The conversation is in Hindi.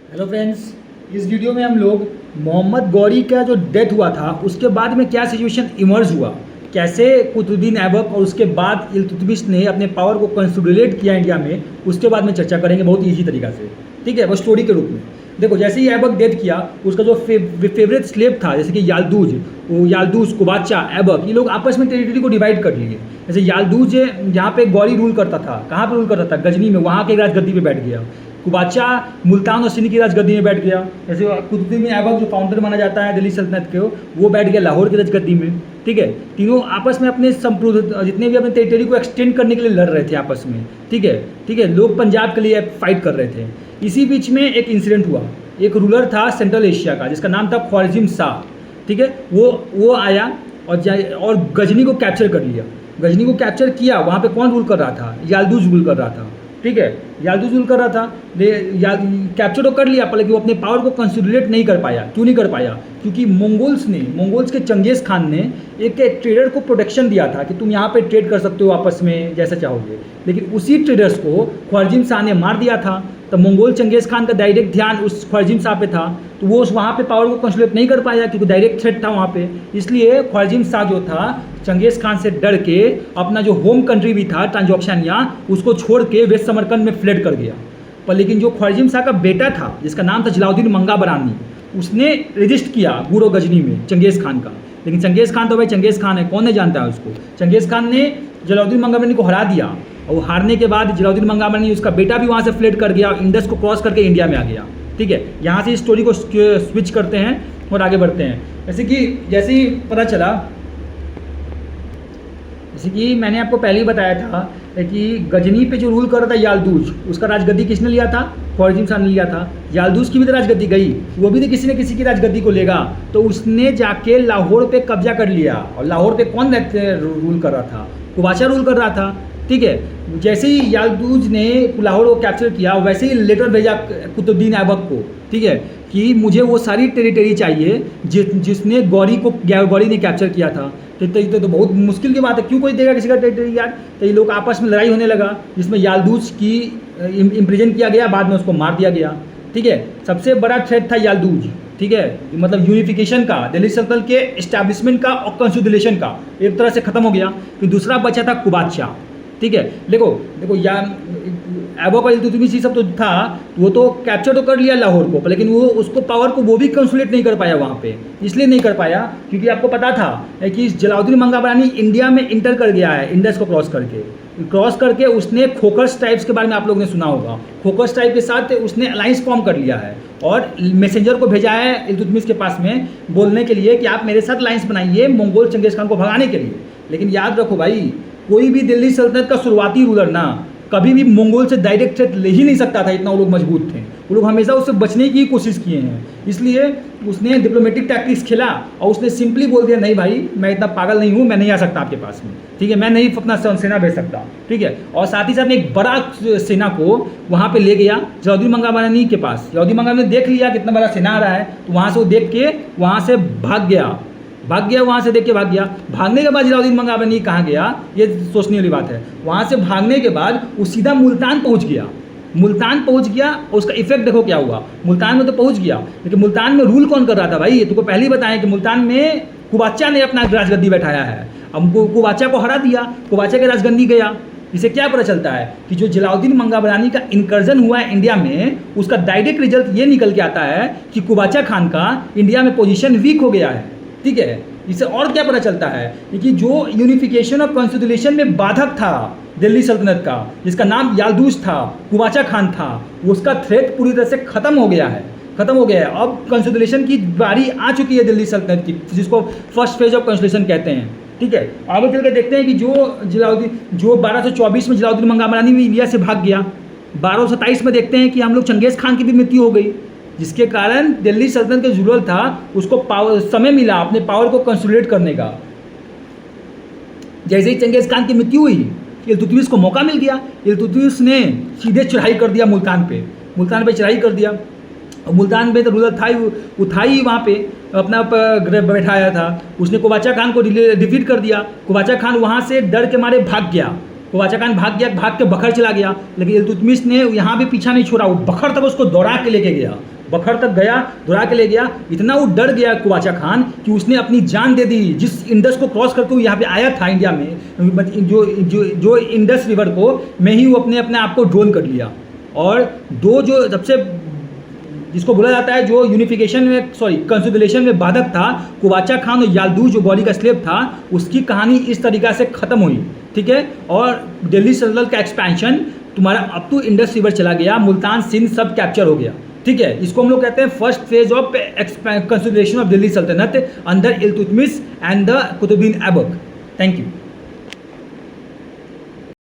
हेलो फ्रेंड्स, इस वीडियो में हम लोग मोहम्मद गौरी का जो डेथ हुआ था उसके बाद में क्या सिचुएशन इमर्ज हुआ, कैसे कुतुबुद्दीन ऐबक और उसके बाद इल्तुतमिश ने अपने पावर को कंसोलिडेट किया इंडिया में, उसके बाद में चर्चा करेंगे बहुत ईजी तरीका से। ठीक है, वो स्टोरी के रूप में देखो। जैसे ही ऐबक डेथ किया, उसका जो फेवरेट स्लेव था जैसे कि याल्दूज, वो याल्दूज, कुबाचा, ऐबक, ये लोग आपस में टेरिटरी को डिवाइड कर लिए। जैसे याल्दूज जहाँ पे गौरी रूल करता था, कहाँ पे रूल करता था? गजनी में, वहाँ के राजगद्दी पे बैठ गया। कुबाचा मुल्तान और सिंध की राजगद्दी में बैठ गया। जैसे कुतुबुद्दीन ऐबक जो फाउंडर माना जाता है दिल्ली सल्तनत के, वो बैठ गया लाहौर की राजगद्दी में। ठीक है, तीनों आपस में अपने जितने भी अपने टेरिटरी को एक्सटेंड करने के लिए लड़ रहे थे आपस में। ठीक है, ठीक है, लोग पंजाब के लिए फाइट कर रहे थे। इसी बीच में एक इंसिडेंट हुआ। एक रूलर था सेंट्रल एशिया का जिसका नाम था ख्वारिज़म शाह। ठीक है, वो आया और गजनी को कैप्चर कर लिया। गजनी को कैप्चर किया, वहाँ पे कौन रूल कर रहा था? याल्दूज रूल कर रहा था। ठीक है, याल्दूज रूल कर रहा था। कैप्चर तो कर लिया पर लेकिन वो अपने पावर को कंसोलिडेट नहीं कर पाया। क्यों नहीं कर पाया? क्योंकि मंगोल्स के चंगेज़ खान ने एक ट्रेडर को प्रोटेक्शन दिया था कि तुम यहाँ पे ट्रेड कर सकते हो आपस में जैसा चाहोगे, लेकिन उसी ट्रेडर्स को ख्वारिज़म शाह ने मार दिया था। तो मंगोल चंगेज़ खान का डायरेक्ट ध्यान उस ख्वारिज़म शाह पे था, तो वो वहाँ पे पावर को कंसोलिडेट नहीं कर पाया क्योंकि डायरेक्ट थ्रेट था वहाँ पे। इसलिए ख्वारिज़म शाह जो था चंगेज़ खान से डर के अपना जो होम कंट्री भी था ट्रांजॉक्शनिया, उसको छोड़ के वेस्ट समरकंद में फ्लेड कर गया। पर लेकिन जो ख्वारिज़म शाह का बेटा था जिसका नाम था जलालुद्दीन मंगा बरानी, उसने रजिस्ट किया गुरो गजनी में चंगेज़ खान का। लेकिन चंगेज़ खान तो भाई चंगेज़ खान है, कौन नहीं जानता है उसको। चंगेज़ खान ने जलालुद्दीन मंगा बरानी को हरा दिया और हारने के बाद जलालुद्दीन मंगा बरानी, उसका बेटा भी वहाँ से फ्लेड कर गया, इंडस को क्रॉस करके इंडिया में आ गया। ठीक है, यहाँ से इस स्टोरी को स्विच करते हैं और आगे बढ़ते हैं। जैसे ही पता चला, जैसे कि मैंने आपको पहले ही बताया था कि गजनी पे जो रूल कर रहा था याल्दूज, उसका राजगद्दी किसने लिया था? ख्वारिज़म शाह ने लिया था। याल्दूज की भी तो राजगद्दी गई, वो भी तो किसी न किसी की राजगद्दी को लेगा, तो उसने जाके लाहौर पे कब्जा कर लिया। और लाहौर पे कौन रूल कर रहा था? कुबाचा रूल कर रहा था। ठीक है, जैसे ही याल्दूज ने लाहौर को कैप्चर किया, वैसे ही लेटर भेजा कुतुबुद्दीन ऐबक को। ठीक है, कि मुझे वो सारी टेरिटरी चाहिए जिसने गौरी ने कैप्चर किया था। तो बहुत मुश्किल की बात है, क्यों कोई देगा किसी का टेरिटरी यार? तो ये लोग आपस में लड़ाई होने लगा जिसमें याल्दूज की इम्प्रिजन किया गया, बाद में उसको मार दिया गया। ठीक है, सबसे बड़ा थ्रेट था याल्दूज। ठीक है, मतलब यूनिफिकेशन का, दिल्ली सल्तनत के इस्टेब्लिशमेंट का और कंसोलिडेशन का एक तरह से ख़त्म हो गया। फिर दूसरा बचा था कुबाचा। ठीक है, देखो ऐबक और इल्तुतमिश सब तो था, वो तो कैप्चर तो कर लिया लाहौर को, लेकिन वो उसको पावर को वो भी कंसोलिडेट नहीं कर पाया वहाँ पे। इसलिए नहीं कर पाया क्योंकि आपको पता था कि जलालुद्दीन मंगा बरानी इंडिया में इंटर कर गया है, इंडस को क्रॉस करके उसने खोखर्स ट्राइब्स के बारे में आप लोगों ने सुना होगा। खोखर्स ट्राइब के साथ उसने अलाइंस फॉर्म कर लिया है और मैसेंजर को भेजा है इल्तुतमिश के पास में बोलने के लिए कि आप मेरे साथ अलाइंस बनाइए मंगोल चंगेज़ खान को भगाने के लिए। लेकिन याद रखो भाई, कोई भी दिल्ली सल्तनत का शुरुआती रूलर ना कभी भी मंगोल से डायरेक्ट थ्रेट ले ही नहीं सकता था, इतना वो लोग मजबूत थे। वो लोग हमेशा उससे बचने की कोशिश किए हैं। इसलिए उसने डिप्लोमेटिक टैक्टिक्स खेला और उसने सिंपली बोल दिया, नहीं भाई मैं इतना पागल नहीं हूँ, मैं नहीं आ सकता आपके पास में। ठीक है, मैं नहीं अपना सेना भेज सकता। ठीक है, और साथ ही साथ एक बड़ा सेना को वहाँ पे ले गया जलालुद्दीन मंगा बरानी के पास। जलालुद्दीन मंगा बरानी ने देख लिया कितना बड़ा सेना आ रहा है, तो वहाँ से वो देख के वहाँ से भाग गया वहाँ से देख के भाग गया। भागने के बाद जलालुद्दीन मंगा बरानी कहाँ गया, ये सोचने वाली बात है। वहाँ से भागने के बाद वो सीधा मुल्तान पहुँच गया। उसका इफेक्ट देखो क्या हुआ। मुल्तान में तो पहुँच गया, लेकिन मुल्तान में रूल कौन कर रहा था भाई? ये तुमको पहले ही बताया कि मुल्तान में कुबाचा ने अपना राजगद्दी बैठाया है। अब कुबाचा को हरा दिया, कुबाचा के राजगद्दी गया। इसे क्या पता चलता है कि जो जलालुद्दीन मंगा बरानी का इनकर्जन हुआ है इंडिया में, उसका डायरेक्ट रिजल्ट ये निकल के आता है कि कुबाचा खान का इंडिया में पोजीशन वीक हो गया है। ठीक है, इससे और क्या पता चलता है कि जो यूनिफिकेशन और कंसोलिडेशन में बाधक था दिल्ली सल्तनत का, जिसका नाम याल्दूज था, कुबाचा खान था, उसका थ्रेट पूरी तरह से खत्म हो गया है। अब कंसोलिडेशन की बारी आ चुकी है दिल्ली सल्तनत की, जिसको फर्स्ट फेज ऑफ कंसोलिडेशन कहते हैं। ठीक है, आगे चल के देखते हैं कि जो 1224 में जलालुद्दीन मंगा बरानी भी इंडिया से भाग गया। 1227 में देखते हैं कि हम लोग चंगेज़ खान की भी मृत्यु हो गई, जिसके कारण दिल्ली सल्तनत के रूलर था उसको समय मिला अपने पावर को कंसोलिडेट करने का। जैसे ही चंगेज़ खान की मृत्यु हुई, इल्तुतमिश को मौका मिल गया। इल्तुतमिश ने सीधे चढ़ाई कर दिया मुल्तान पे चढ़ाई कर दिया। और मुल्तान में तो रूलर था ही, वो था ही वहाँ पे अपना बैठाया था। उसने कुबाचा खान को डिफीट कर दिया। कुबाचा खान वहाँ से डर के मारे भाग गया। कुबाचा खान भाग के बखर चला गया, लेकिन इल्तुतमिश ने यहाँ भी पीछा नहीं छोड़ा, वो बखर तक उसको दौड़ा के लेके गया। बखर तक गया, दुरा के ले गया। इतना वो डर गया कुवाचा खान कि उसने अपनी जान दे दी। जिस इंडस को क्रॉस करके वो यहाँ पे आया था इंडिया में, जो इंडस रिवर को, में ही वो अपने आप को ड्रोन कर लिया। और दो जो सबसे जिसको बोला जाता है जो यूनिफिकेशन में कंसोलिडेशन में बाधक था, कुवाचा खान और याल्दूज जो गौली का स्लेव था, उसकी कहानी इस तरीक़ा से ख़त्म हुई, ठीक है। और दिल्ली सल्तनत का एक्सपेंशन तुम्हारा अप टू इंडस रिवर चला गया, मुल्तान सिंध सब कैप्चर हो गया, ठीक है। इसको हम लोग कहते हैं first phase of consolidation of Delhi sultanate under Iltutmish and the Qutbuddin Aibak. Thank you.